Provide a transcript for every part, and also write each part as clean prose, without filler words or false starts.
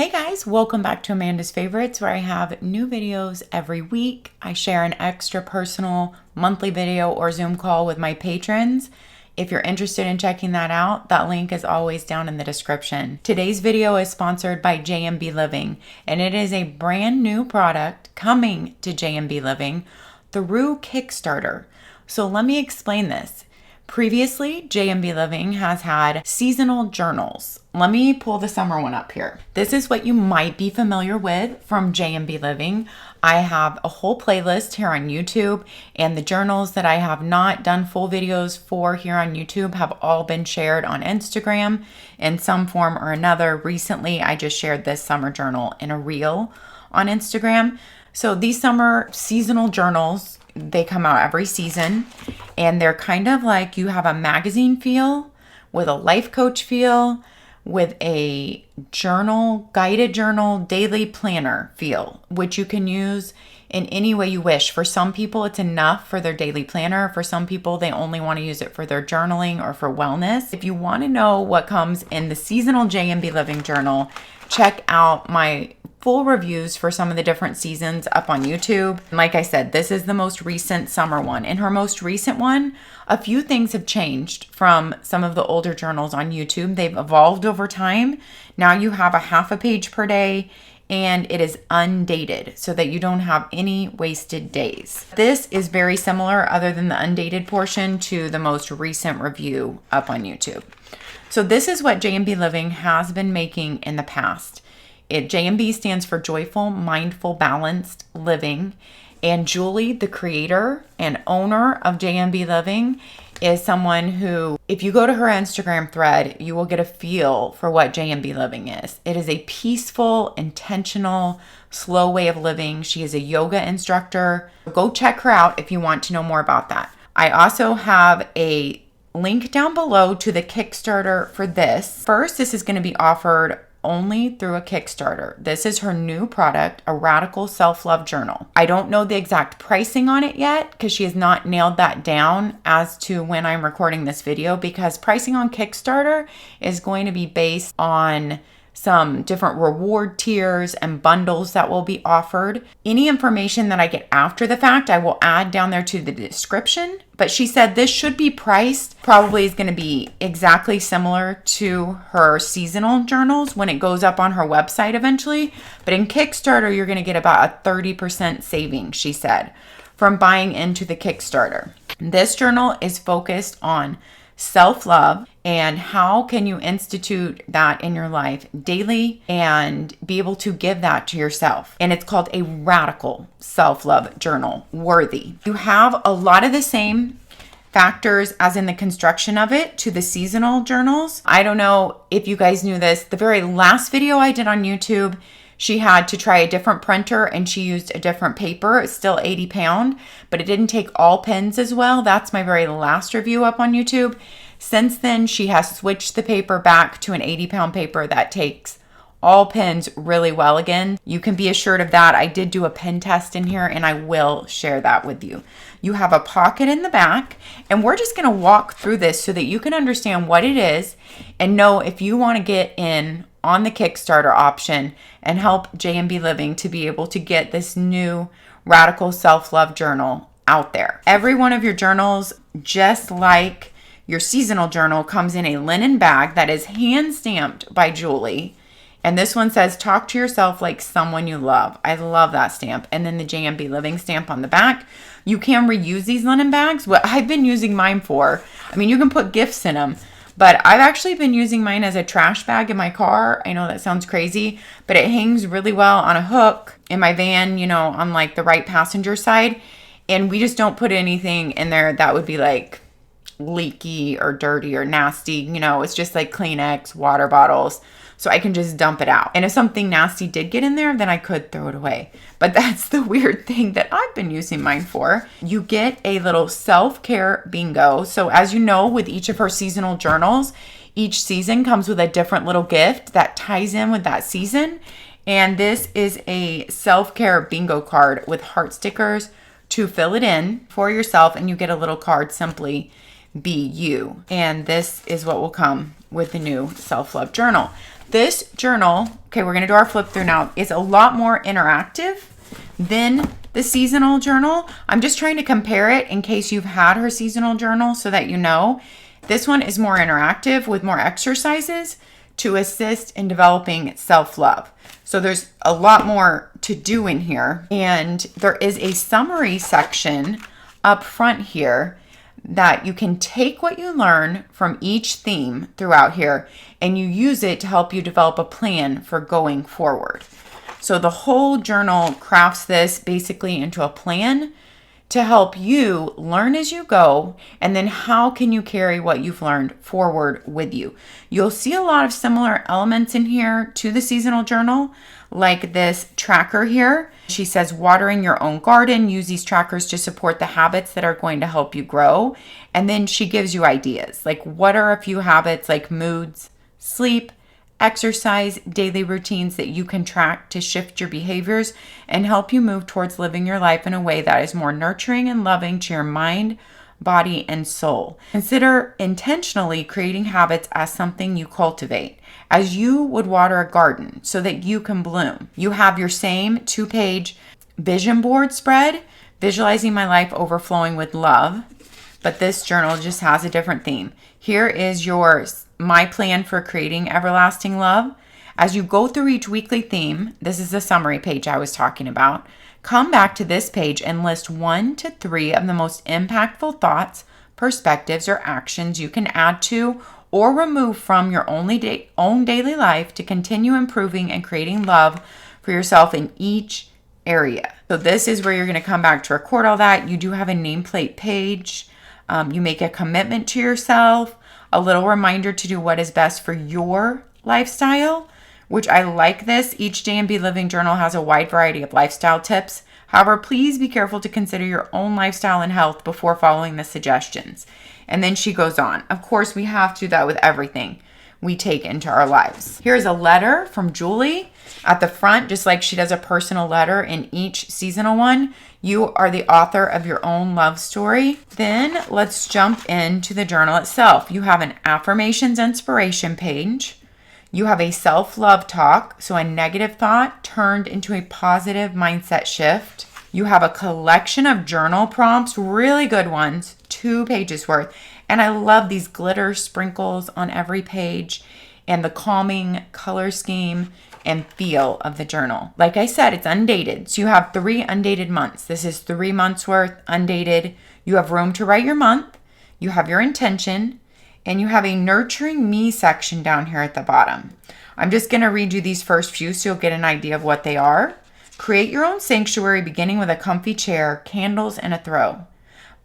Hey guys, welcome back to Amanda's Favorites, where I have new videos every week. I share an extra personal monthly video or Zoom call with my patrons. If you're interested in checking that out, that link is always down in the description. Today's video is sponsored by JMB Living, and it is a brand new product coming to JMB Living through Kickstarter. So let me explain this. Previously, JMB Living has had seasonal journals. Let me pull the summer one up here. This is what you might be familiar with from JMB Living. I have a whole playlist here on YouTube, and the journals that I have not done full videos for here on YouTube have all been shared on Instagram in some form or another. Recently, I just shared this summer journal in a reel on Instagram. So these summer seasonal journals, they come out every season, and they're kind of like you have a magazine feel with a life coach feel with a journal, guided journal, daily planner feel, which you can use in any way you wish. For some people, it's enough for their daily planner. For some people, they only want to use it for their journaling or for wellness. If you want to know what comes in the seasonal JMB Living journal, check out my full reviews for some of the different seasons up on YouTube. Like I said, this is the most recent summer one. In her most recent one, a few things have changed from some of the older journals on YouTube. They've evolved over time. Now you have a half a page per day, and it is undated so that you don't have any wasted days. This is very similar, other than the undated portion, to the most recent review up on YouTube. So this is what JMB Living has been making in the past. JMB stands for Joyful, Mindful, Balanced Living. And Julie, the creator and owner of JMB Living, is someone who, if you go to her Instagram thread, you will get a feel for what JMB Living is. It is a peaceful, intentional, slow way of living. She is a yoga instructor. Go check her out if you want to know more about that. I also have a link down below to the Kickstarter for this. First, this is going to be offered only through a Kickstarter. This is her new product, a Radical Self-Love Journal. I don't know the exact pricing on it yet because she has not nailed that down as to when I'm recording this video, because pricing on Kickstarter is going to be based on some different reward tiers and bundles that will be offered. Any information that I get after the fact, I will add down there to the description. But she said this should be priced, probably is going to be exactly similar to her seasonal journals when it goes up on her website eventually. But in Kickstarter, you're going to get about a 30% savings, she said, from buying into the Kickstarter. This journal is focused on self-love and how can you institute that in your life daily and be able to give that to yourself. And it's called a Radical Self-Love Journal, Worthy. You have a lot of the same factors as in the construction of it to the seasonal journals. I don't know if you guys knew this. The very last video I did on YouTube, she had to try a different printer and she used a different paper. It's still 80 pound, but it didn't take all pens as well. That's my very last review up on YouTube. Since then, she has switched the paper back to an 80 pound paper that takes all pens really well again. You can be assured of that. I did do a pen test in here and I will share that with you. You have a pocket in the back, and we're just going to walk through this so that you can understand what it is and know if you want to get in on the Kickstarter option and help JMB Living to be able to get this new Radical Self-Love Journal out there. Every one of your journals, just like your seasonal journal, comes in a linen bag that is hand stamped by Julie. And this one says, talk to yourself like someone you love. I love that stamp. And then the JMB Living stamp on the back. You can reuse these linen bags. What I've been using mine for, I mean, you can put gifts in them, but I've actually been using mine as a trash bag in my car. I know that sounds crazy, but it hangs really well on a hook in my van, you know, on like the right passenger side. And we just don't put anything in there that would be like leaky or dirty or nasty. You know, it's just like Kleenex, water bottles. So I can just dump it out. And if something nasty did get in there, then I could throw it away. But that's the weird thing that I've been using mine for. You get a little self-care bingo. So as you know, with each of her seasonal journals, each season comes with a different little gift that ties in with that season. And this is a self-care bingo card with heart stickers to fill it in for yourself. And you get a little card, simply be you. And this is what will come with the new self-love journal. This journal, okay, we're going to do our flip through now, is a lot more interactive than the seasonal journal. I'm just trying to compare it in case you've had her seasonal journal so that you know. This one is more interactive with more exercises to assist in developing self-love. So there's a lot more to do in here. And there is a summary section up front here that you can take what you learn from each theme throughout here and you use it to help you develop a plan for going forward. So the whole journal crafts this basically into a plan to help you learn as you go, and then how can you carry what you've learned forward with you. You'll see a lot of similar elements in here to the seasonal journal, like this tracker here. She says watering your own garden, use these trackers to support the habits that are going to help you grow. And then she gives you ideas, like what are a few habits like moods, sleep, exercise, daily routines that you can track to shift your behaviors and help you move towards living your life in a way that is more nurturing and loving to your mind, body, and soul. Consider intentionally creating habits as something you cultivate, as you would water a garden so that you can bloom. You have your same 2-page vision board spread, visualizing my life overflowing with love, but this journal just has a different theme. Here is my plan for creating everlasting love. As you go through each weekly theme, this is the summary page I was talking about, come back to this page and list 1 to 3 of the most impactful thoughts, perspectives, or actions you can add to or remove from your own daily life to continue improving and creating love for yourself in each area. So this is where you're going to come back to record all that. You do have a nameplate page. You make a commitment to yourself, a little reminder to do what is best for your lifestyle, which I like this. Each JMB Living Journal has a wide variety of lifestyle tips. However, please be careful to consider your own lifestyle and health before following the suggestions. And then she goes on. Of course, we have to do that with everything we take into our lives. Here's a letter from Julie at the front, just like she does a personal letter in each seasonal one. You are the author of your own love story. Then let's jump into the journal itself. You have an affirmations inspiration page. You have a self-love talk, so a negative thought turned into a positive mindset shift. You have a collection of journal prompts, really good ones, 2 pages worth. And I love these glitter sprinkles on every page and the calming color scheme and feel of the journal. Like I said, it's undated. So you have 3 undated months. This is 3 months worth undated. You have room to write your month. You have your intention. And you have a nurturing me section down here at the bottom. I'm just going to read you these first few so you'll get an idea of what they are. Create your own sanctuary beginning with a comfy chair, candles, and a throw.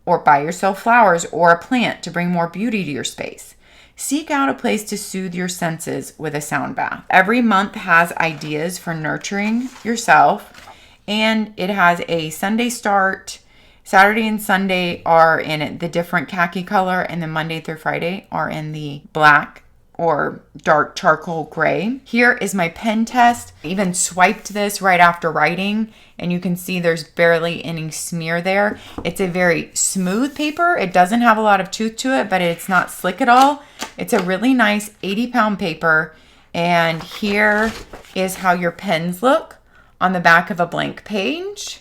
Or buy yourself flowers or a plant to bring more beauty to your space. Seek out a place to soothe your senses with a sound bath. Every month has ideas for nurturing yourself, and it has a Sunday start. Saturday and Sunday are in the different khaki color, and then Monday through Friday are in the black or dark charcoal gray. Here is my pen test. I even swiped this right after writing, and you can see there's barely any smear there. It's a very smooth paper. It doesn't have a lot of tooth to it, but it's not slick at all. It's a really nice 80-pound paper, and here is how your pens look on the back of a blank page.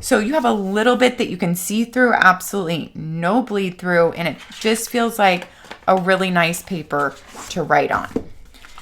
So you have a little bit that you can see through, absolutely no bleed through, and it just feels like a really nice paper to write on.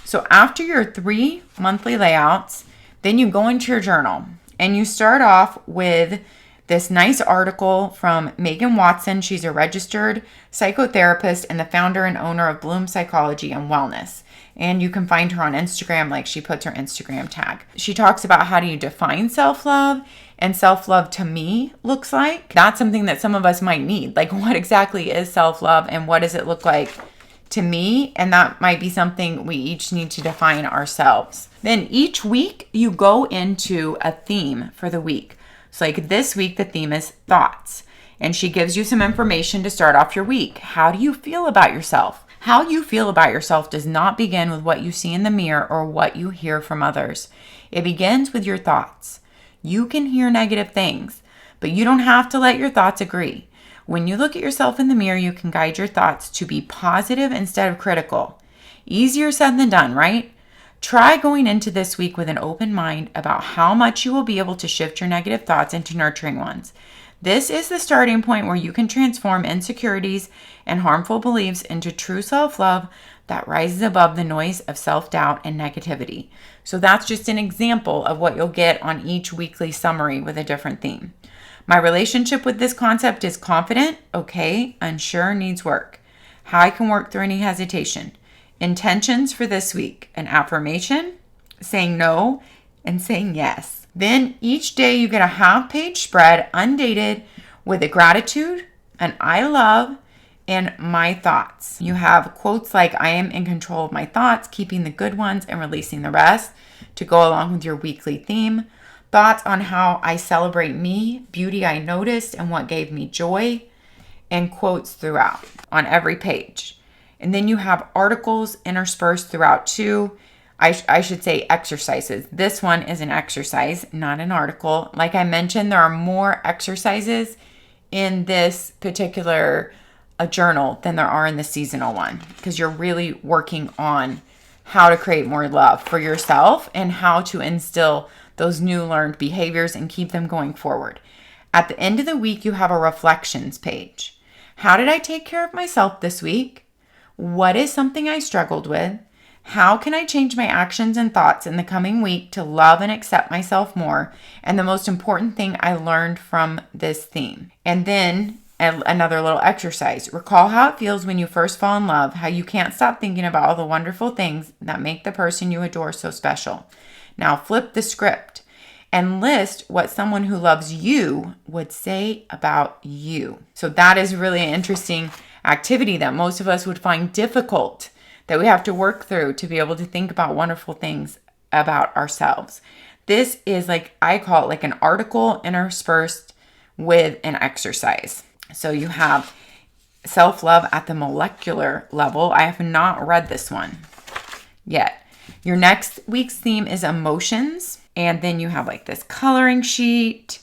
So after your 3 monthly layouts, then you go into your journal and you start off with this nice article from Megan Watson. She's a registered psychotherapist and the founder and owner of Bloom Psychology and Wellness. And you can find her on Instagram, like she puts her Instagram tag. She talks about how do you define self-love, and self-love to me looks like. That's something that some of us might need. Like, what exactly is self-love and what does it look like to me? And that might be something we each need to define ourselves. Then each week you go into a theme for the week. So like this week, the theme is thoughts. And she gives you some information to start off your week. How do you feel about yourself? How you feel about yourself does not begin with what you see in the mirror or what you hear from others. It begins with your thoughts. You can hear negative things, but you don't have to let your thoughts agree. When you look at yourself in the mirror, you can guide your thoughts to be positive instead of critical. Easier said than done, right? Try going into this week with an open mind about how much you will be able to shift your negative thoughts into nurturing ones. This is the starting point where you can transform insecurities and harmful beliefs into true self-love that rises above the noise of self-doubt and negativity. So that's just an example of what you'll get on each weekly summary with a different theme. My relationship with this concept is confident, okay, unsure, needs work. How I can work through any hesitation. Intentions for this week: an affirmation, saying no, and saying yes. Then each day you get a half-page spread, undated, with a gratitude, an I love, and my thoughts. You have quotes like, I am in control of my thoughts, keeping the good ones and releasing the rest, to go along with your weekly theme. Thoughts on how I celebrate me, beauty I noticed, and what gave me joy, and quotes throughout on every page. And then you have articles interspersed throughout too. I should say exercises. This one is an exercise, not an article. Like I mentioned, there are more exercises in this particular journal than there are in the seasonal one, because you're really working on how to create more love for yourself and how to instill those new learned behaviors and keep them going forward. At the end of the week, you have a reflections page. How did I take care of myself this week? What is something I struggled with? How can I change my actions and thoughts in the coming week to love and accept myself more? And the most important thing I learned from this theme. And then another little exercise. Recall how it feels when you first fall in love, how you can't stop thinking about all the wonderful things that make the person you adore so special. Now flip the script and list what someone who loves you would say about you. So that is really an interesting activity that most of us would find difficult, that we have to work through to be able to think about wonderful things about ourselves. This is like, I call it like an article interspersed with an exercise. So you have self-love at the molecular level. I have not read this one yet. Your next week's theme is emotions. And then you have like this coloring sheet.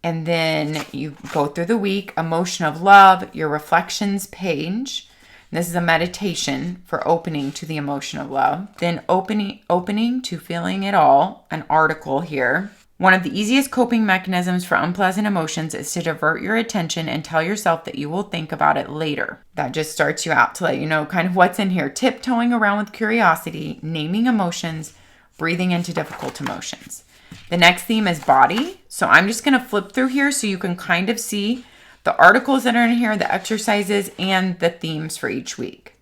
And then you go through the week, emotion of love, your reflections page. This is a meditation for opening to the emotion of love. Then opening to feeling it all, an article here. One of the easiest coping mechanisms for unpleasant emotions is to divert your attention and tell yourself that you will think about it later. That just starts you out to let you know kind of what's in here. Tiptoeing around with curiosity, naming emotions, breathing into difficult emotions. The next theme is body. So I'm just going to flip through here so you can kind of see the articles that are in here, the exercises, and the themes for each week.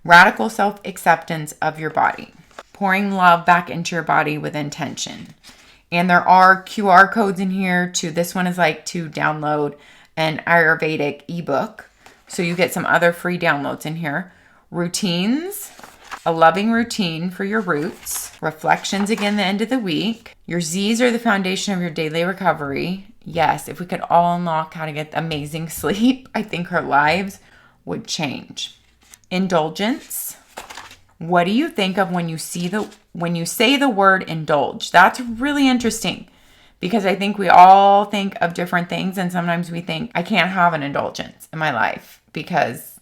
Radical self-acceptance of your body. Pouring love back into your body with intention. And there are QR codes in here too. This one is like to download an Ayurvedic ebook. So you get some other free downloads in here. Routines. A loving routine for your roots. Reflections again the end of the week. Your Z's are the foundation of your daily recovery. Yes, if we could all unlock how to get amazing sleep, I think our lives would change. Indulgence. What do you think of when you say the word indulge? That's really interesting because I think we all think of different things, and sometimes we think I can't have an indulgence in my life because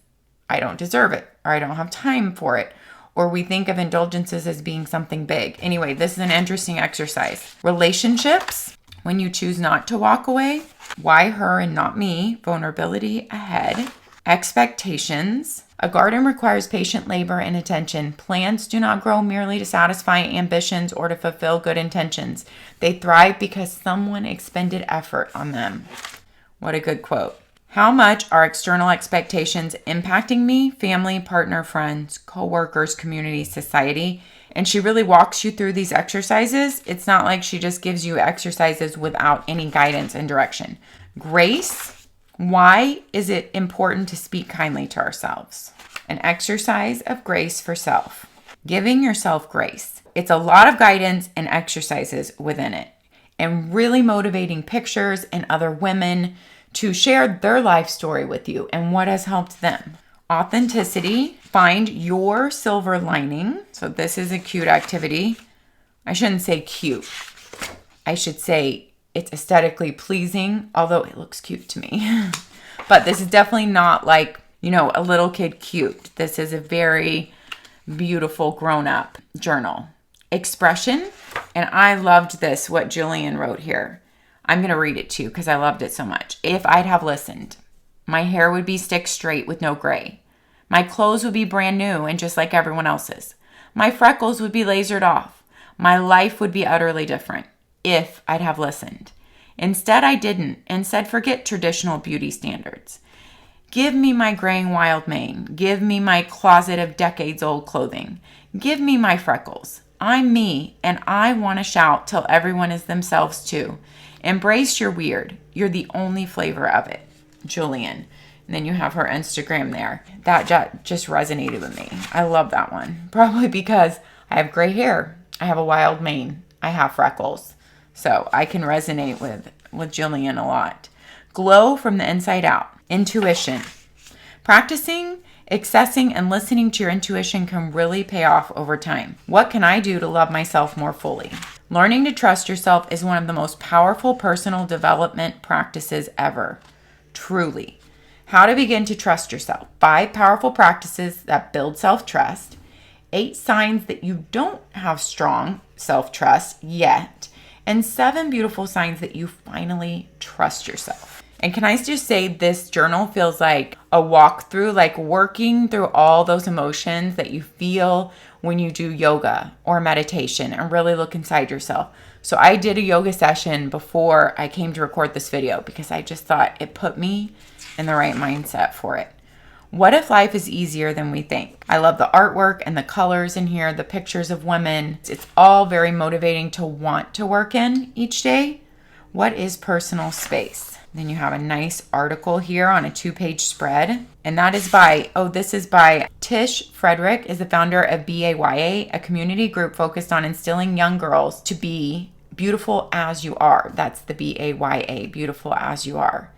I don't deserve it or I don't have time for it. Or we think of indulgences as being something big. Anyway, this is an interesting exercise. Relationships, when you choose not to walk away. Why her and not me? Vulnerability ahead. Expectations. A garden requires patient labor and attention. Plants do not grow merely to satisfy ambitions or to fulfill good intentions. They thrive because someone expended effort on them. What a good quote. How much are external expectations impacting me, family, partner, friends, co-workers, community, society? And she really walks you through these exercises. It's not like she just gives you exercises without any guidance and direction. Grace. Why is it important to speak kindly to ourselves? An exercise of grace for self. Giving yourself grace. It's a lot of guidance and exercises within it. And really motivating pictures and other women to share their life story with you and what has helped them. Authenticity. Find your silver lining. So this is a cute activity. I shouldn't say cute. I should say it's aesthetically pleasing, although it looks cute to me. But this is definitely not like, a little kid cute. This is a very beautiful grown-up journal. Expression, and I loved this, what Julian wrote here. I'm going to read it to you because I loved it so much. If I'd have listened, my hair would be stick straight with no gray. My clothes would be brand new and just like everyone else's. My freckles would be lasered off. My life would be utterly different if I'd have listened. Instead, I didn't and said, forget traditional beauty standards. Give me my graying wild mane. Give me my closet of decades-old clothing. Give me my freckles. I'm me, and I want to shout till everyone is themselves too. Embrace your weird. You're the only flavor of it. Julian. And then you have her Instagram there. That just resonated with me. I love that one. Probably because I have gray hair. I have a wild mane. I have freckles. So I can resonate with Julian a lot. Glow from the inside out. Intuition. Practicing, accessing, and listening to your intuition can really pay off over time. What can I do to love myself more fully? Learning to trust yourself is one of the most powerful personal development practices ever. Truly. How to begin to trust yourself. 5 powerful practices that build self-trust. 8 signs that you don't have strong self-trust yet. And 7 beautiful signs that you finally trust yourself. And can I just say, this journal feels like a walkthrough, like working through all those emotions that you feel when you do yoga or meditation and really look inside yourself. So I did a yoga session before I came to record this video because I just thought it put me in the right mindset for it. What if life is easier than we think? I love the artwork and the colors in here, the pictures of women. It's all very motivating to want to work in each day. What is personal space? Then you have a nice article here on a 2-page spread. And that is by, this is by Tish Frederick, is the founder of BAYA, a community group focused on instilling young girls to be beautiful as you are. That's the BAYA, beautiful as you are.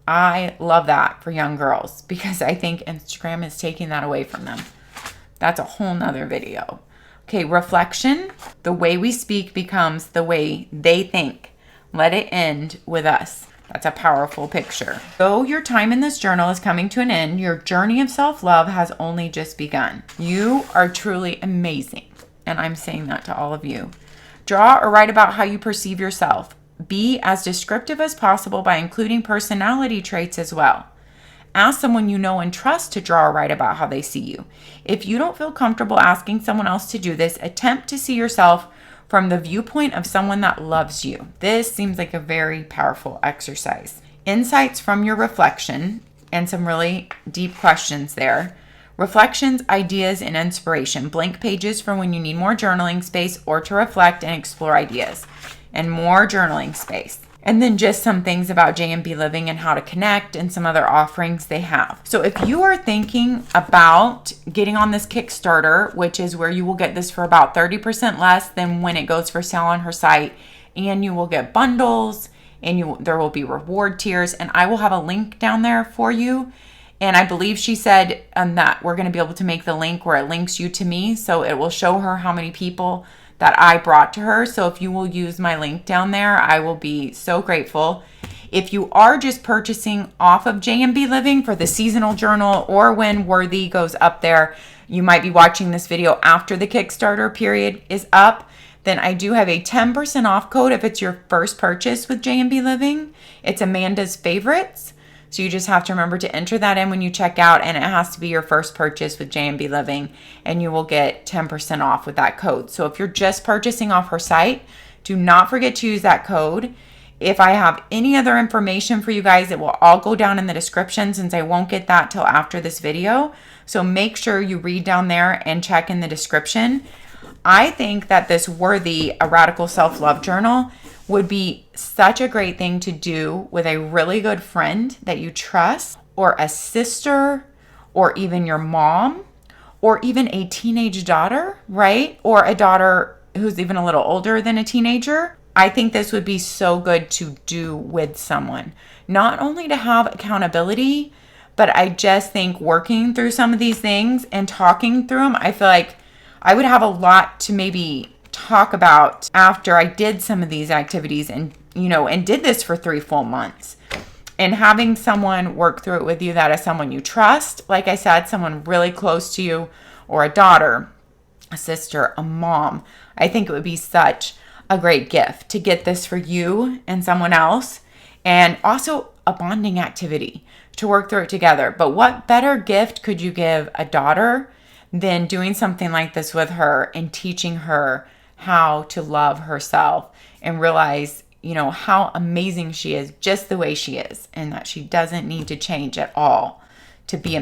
I love that for young girls because I think Instagram is taking that away from them. That's a whole nother video. Okay, reflection. The way we speak becomes the way they think. Let it end with us. That's a powerful picture. Though your time in this journal is coming to an end, your journey of self-love has only just begun. You are truly amazing. And I'm saying that to all of you. Draw or write about how you perceive yourself. Be as descriptive as possible by including personality traits as well. Ask someone you know and trust to draw or write about how they see you. If you don't feel comfortable asking someone else to do this, attempt to see yourself from the viewpoint of someone that loves you. This seems like a very powerful exercise. Insights from your reflection and some really deep questions there. Reflections, ideas, and inspiration. Blank pages for when you need more journaling space or to reflect and explore ideas. And more journaling space. And then just some things about JMB Living and how to connect and some other offerings they have. So if you are thinking about getting on this Kickstarter, which is where you will get this for about 30% less than when it goes for sale on her site, and you will get bundles, and there will be reward tiers, and I will have a link down there for you. And I believe she said that we're going to be able to make the link where it links you to me, so it will show her how many people that I brought to her. So if you will use my link down there, I will be so grateful. If you are just purchasing off of JMB Living for the seasonal journal or when Worthy goes up there, you might be watching this video after the Kickstarter period is up, then I do have a 10% off code if it's your first purchase with JMB Living. It's Amandasfavorites. So you just have to remember to enter that in when you check out, and it has to be your first purchase with JMB Living, and you will get 10% off with that code. So if you're just purchasing off her site, do not forget to use that code. If I have any other information for you guys, it will all go down in the description since I won't get that till after this video. So make sure you read down there and check in the description. I think that this Worthy, a Radical Self-Love Journal, would be such a great thing to do with a really good friend that you trust, or a sister, or even your mom, or even a teenage daughter, right? Or a daughter who's even a little older than a teenager. I think this would be so good to do with someone. Not only to have accountability, but I just think working through some of these things and talking through them, I feel like I would have a lot to maybe talk about after I did some of these activities and did this for 3 full months. And having someone work through it with you that is someone you trust, like I said, someone really close to you, or a daughter, a sister, a mom. I think it would be such a great gift to get this for you and someone else, and also a bonding activity to work through it together. But what better gift could you give a daughter than doing something like this with her and teaching her how to love herself and realize, you know, how amazing she is just the way she is, and that she doesn't need to change at all to be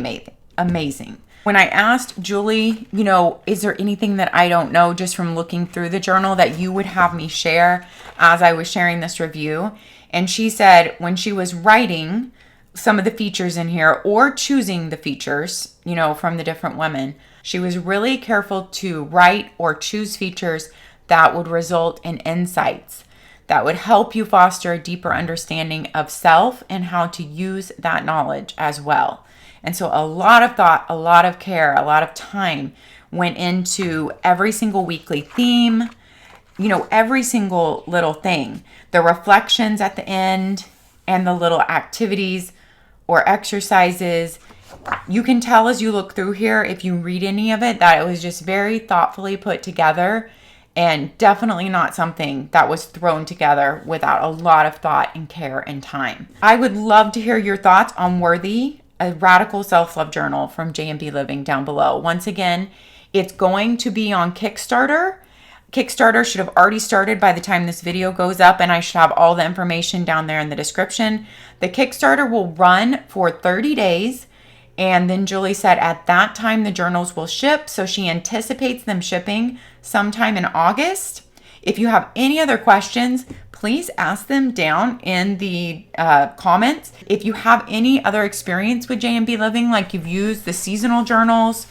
amazing. When I asked Julie, you know, is there anything that I don't know just from looking through the journal that you would have me share as I was sharing this review? And she said when she was writing some of the features in here or choosing the features, you know, from the different women, she was really careful to write or choose features that would result in insights that would help you foster a deeper understanding of self and how to use that knowledge as well. And so a lot of thought, a lot of care, a lot of time went into every single weekly theme, you know, every single little thing, the reflections at the end and the little activities or exercises. You can tell as you look through here, if you read any of it, that it was just very thoughtfully put together, and definitely not something that was thrown together without a lot of thought and care and time. I would love to hear your thoughts on Worthy, a radical self-love journal from JMB Living, down below. Once again, it's going to be on Kickstarter. Kickstarter should have already started by the time this video goes up, and I should have all the information down there in the description. The Kickstarter will run for 30 days. And then Julie said at that time the journals will ship. So she anticipates them shipping sometime in August. If you have any other questions, please ask them down in the comments. If you have any other experience with JMB Living, like you've used the seasonal journals,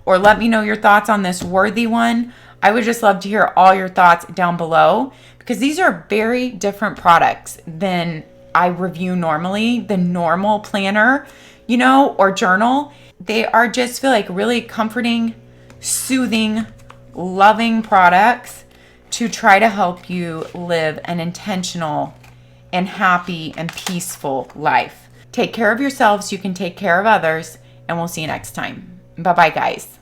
or let me know your thoughts on this Worthy one. I would just love to hear all your thoughts down below, because these are very different products than I review normally. The normal planner, you know, or journal, they are just feel like really comforting, soothing, loving products to try to help you live an intentional and happy and peaceful life. Take care of yourselves so you can take care of others, and we'll see you next time. Bye-bye, guys.